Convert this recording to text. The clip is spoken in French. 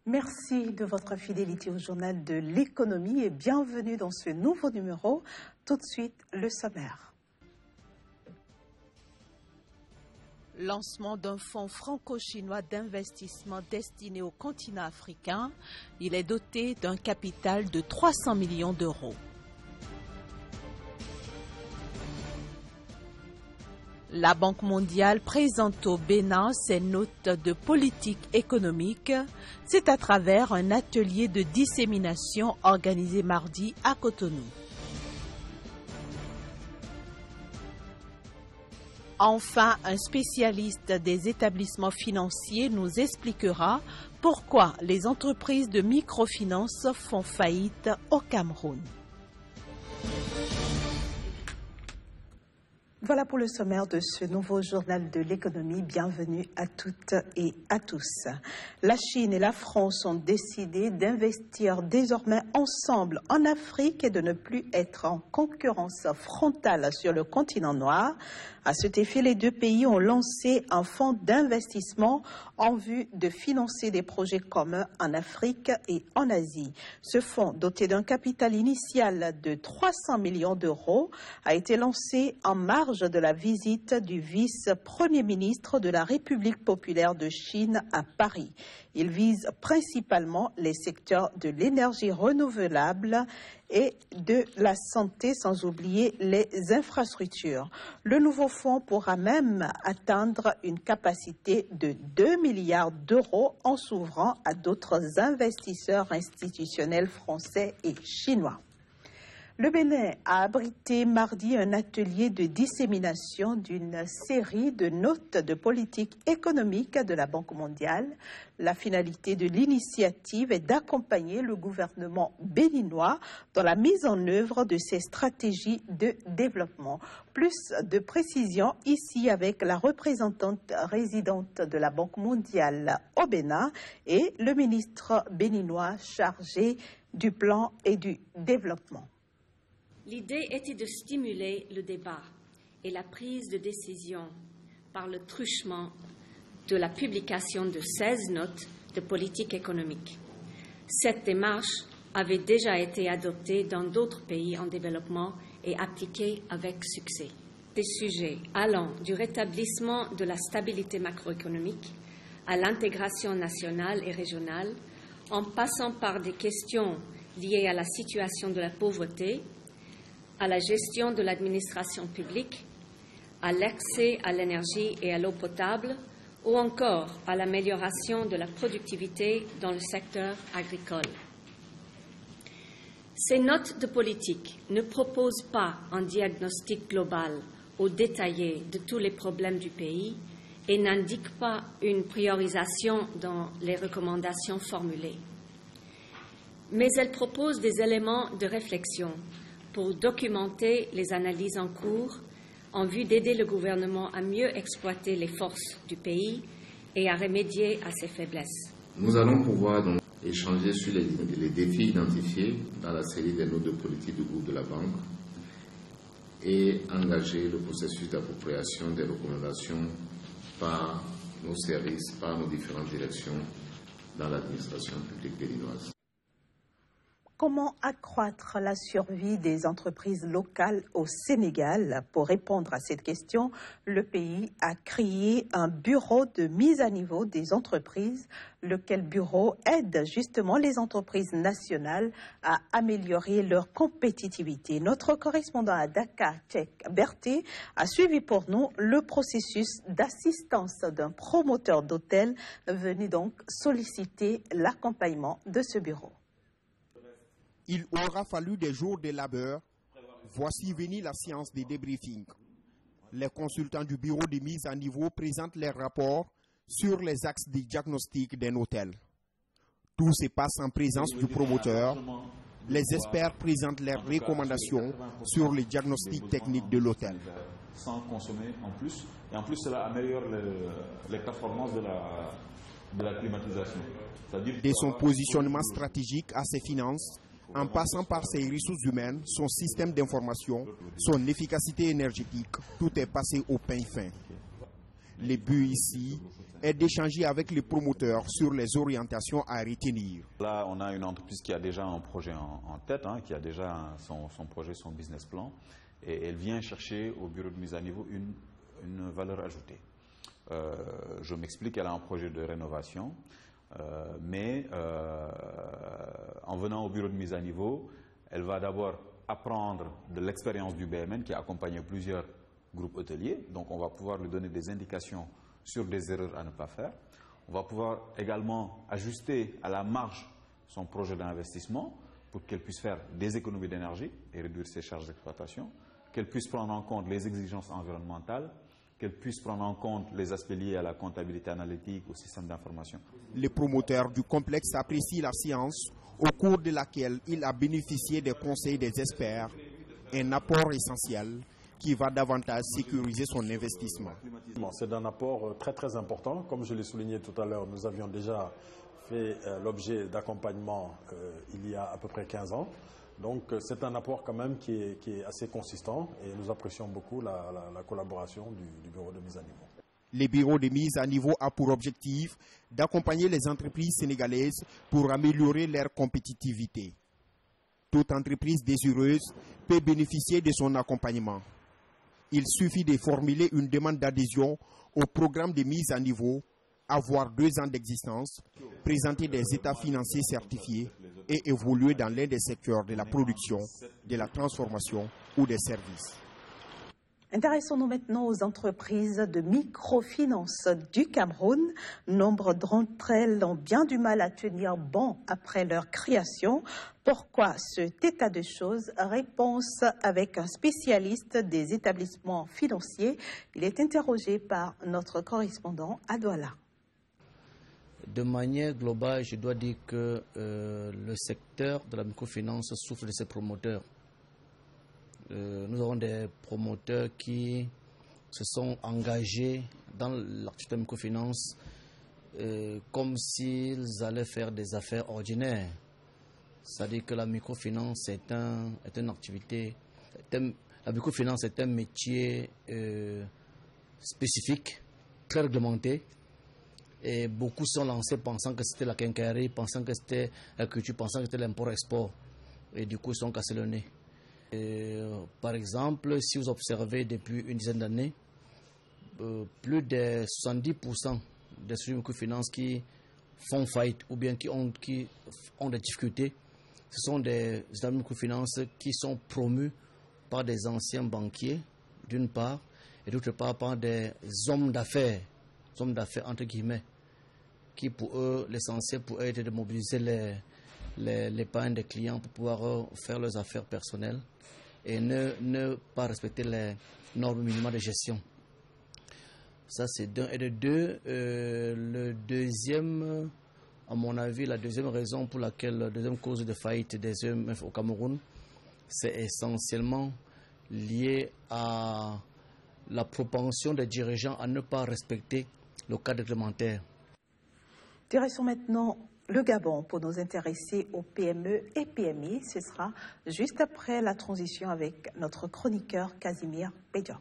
Merci de votre fidélité au journal de l'économie et bienvenue dans ce nouveau numéro. Tout de suite, le sommaire. Lancement d'un fonds franco-chinois d'investissement destiné au continent africain. Il est doté d'un capital de 300 millions d'euros. La Banque mondiale présente au Bénin ses notes de politique économique. C'est à travers un atelier de dissémination organisé mardi à Cotonou. Enfin, un spécialiste des établissements financiers nous expliquera pourquoi les entreprises de microfinance font faillite au Cameroun. Voilà pour le sommaire de ce nouveau journal de l'économie. Bienvenue à toutes et à tous. La Chine et la France ont décidé d'investir désormais ensemble en Afrique et de ne plus être en concurrence frontale sur le continent noir. À cet effet, les deux pays ont lancé un fonds d'investissement en vue de financer des projets communs en Afrique et en Asie. Ce fonds, doté d'un capital initial de 300 millions d'euros, a été lancé en marge de la visite du vice-premier ministre de la République populaire de Chine à Paris. Il vise principalement les secteurs de l'énergie renouvelable et de la santé, sans oublier les infrastructures. Le nouveau fonds pourra même atteindre une capacité de 2 milliards d'euros en s'ouvrant à d'autres investisseurs institutionnels français et chinois. Le Bénin a abrité mardi un atelier de dissémination d'une série de notes de politique économique de la Banque mondiale. La finalité de l'initiative est d'accompagner le gouvernement béninois dans la mise en œuvre de ses stratégies de développement. Plus de précisions ici avec la représentante résidente de la Banque mondiale au Bénin et le ministre béninois chargé du plan et du développement. L'idée était de stimuler le débat et la prise de décision par le truchement de la publication de 16 notes de politique économique. Cette démarche avait déjà été adoptée dans d'autres pays en développement et appliquée avec succès. Des sujets allant du rétablissement de la stabilité macroéconomique à l'intégration nationale et régionale, en passant par des questions liées à la situation de la pauvreté, à la gestion de l'administration publique, à l'accès à l'énergie et à l'eau potable, ou encore à l'amélioration de la productivité dans le secteur agricole. Ces notes de politique ne proposent pas un diagnostic global ou détaillé de tous les problèmes du pays et n'indiquent pas une priorisation dans les recommandations formulées. Mais elles proposent des éléments de réflexion pour documenter les analyses en cours en vue d'aider le gouvernement à mieux exploiter les forces du pays et à remédier à ses faiblesses. Nous allons pouvoir donc échanger sur les défis identifiés dans la série des notes de politique du groupe de la Banque et engager le processus d'appropriation des recommandations par nos services, par nos différentes directions dans l'administration publique béninoise. Comment accroître la survie des entreprises locales au Sénégal? Pour répondre à cette question, le pays a créé un bureau de mise à niveau des entreprises, lequel bureau aide justement les entreprises nationales à améliorer leur compétitivité. Notre correspondant à Dakar, Tchèque Berthe, a suivi pour nous le processus d'assistance d'un promoteur d'hôtel venu donc solliciter l'accompagnement de ce bureau. Il aura fallu des jours de labeur. Voici venue la séance de débriefing. Les consultants du bureau de mise à niveau présentent leurs rapports sur les axes de diagnostic d'un hôtel. Tout se passe en présence du promoteur. Les experts présentent leurs recommandations sur le diagnostic technique de l'hôtel. Sans consommer en plus. Et en plus, cela améliore les performances de la climatisation. De son positionnement stratégique à ses finances, en passant par ses ressources humaines, son système d'information, son efficacité énergétique, tout est passé au pain fin. Le but ici est d'échanger avec les promoteurs sur les orientations à retenir. Là, on a une entreprise qui a déjà un projet en tête, qui a déjà son projet, son business plan, et elle vient chercher au bureau de mise à niveau une valeur ajoutée. Je m'explique, elle a un projet de rénovation, mais en venant au bureau de mise à niveau, elle va d'abord apprendre de l'expérience du BMN qui a accompagné plusieurs groupes hôteliers. Donc on va pouvoir lui donner des indications sur des erreurs à ne pas faire. On va pouvoir également ajuster à la marge son projet d'investissement pour qu'elle puisse faire des économies d'énergie et réduire ses charges d'exploitation, qu'elle puisse prendre en compte les exigences environnementales, qu'elle puisse prendre en compte les aspects liés à la comptabilité analytique, au système d'information. Les promoteurs du complexe apprécient la science au cours de laquelle il a bénéficié des conseils des experts, un apport essentiel qui va davantage sécuriser son investissement. C'est un apport très très important. Comme je l'ai souligné tout à l'heure, nous avions déjà fait l'objet d'accompagnement il y a à peu près 15 ans. Donc c'est un apport quand même qui est assez consistant et nous apprécions beaucoup la collaboration du bureau de mise à niveau. Les bureaux de mise à niveau a pour objectif d'accompagner les entreprises sénégalaises pour améliorer leur compétitivité. Toute entreprise désireuse peut bénéficier de son accompagnement. Il suffit de formuler une demande d'adhésion au programme de mise à niveau, avoir 2 ans d'existence, présenter des états financiers certifiés et évoluer dans l'un des secteurs de la production, de la transformation ou des services. Intéressons-nous maintenant aux entreprises de microfinance du Cameroun. Nombre d'entre elles ont bien du mal à tenir bon après leur création. Pourquoi cet état de choses? Réponse avec un spécialiste des établissements financiers. Il est interrogé par notre correspondant à Douala. De manière globale, je dois dire que le secteur de la microfinance souffre de ses promoteurs. Nous avons des promoteurs qui se sont engagés dans l'activité de microfinance comme s'ils allaient faire des affaires ordinaires. C'est-à-dire que la microfinance est une activité, la microfinance est un métier spécifique, très réglementé. Et beaucoup sont lancés pensant que c'était la quincaillerie, pensant que c'était la culture, pensant que c'était l'import-export. Et du coup, ils sont cassés le nez. Par exemple, si vous observez depuis une dizaine d'années, plus de 70% des structures de microfinance qui font faillite ou bien qui ont des difficultés, ce sont des établissements de microfinance qui sont promus par des anciens banquiers, d'une part, et d'autre part par des hommes d'affaires entre guillemets, qui pour eux, l'essentiel pour eux était de mobiliser l'épargne des clients pour pouvoir faire leurs affaires personnelles et ne pas respecter les normes minimales de gestion. Ça, c'est d'un. Et de deux, le deuxième, à mon avis, la deuxième raison pour laquelle, la deuxième cause de faillite des EMF au Cameroun, c'est essentiellement lié à la propension des dirigeants à ne pas respecter le cadre réglementaire. Direction maintenant le Gabon pour nous intéresser aux PME et PMI. Ce sera juste après la transition avec notre chroniqueur Casimir Pédia.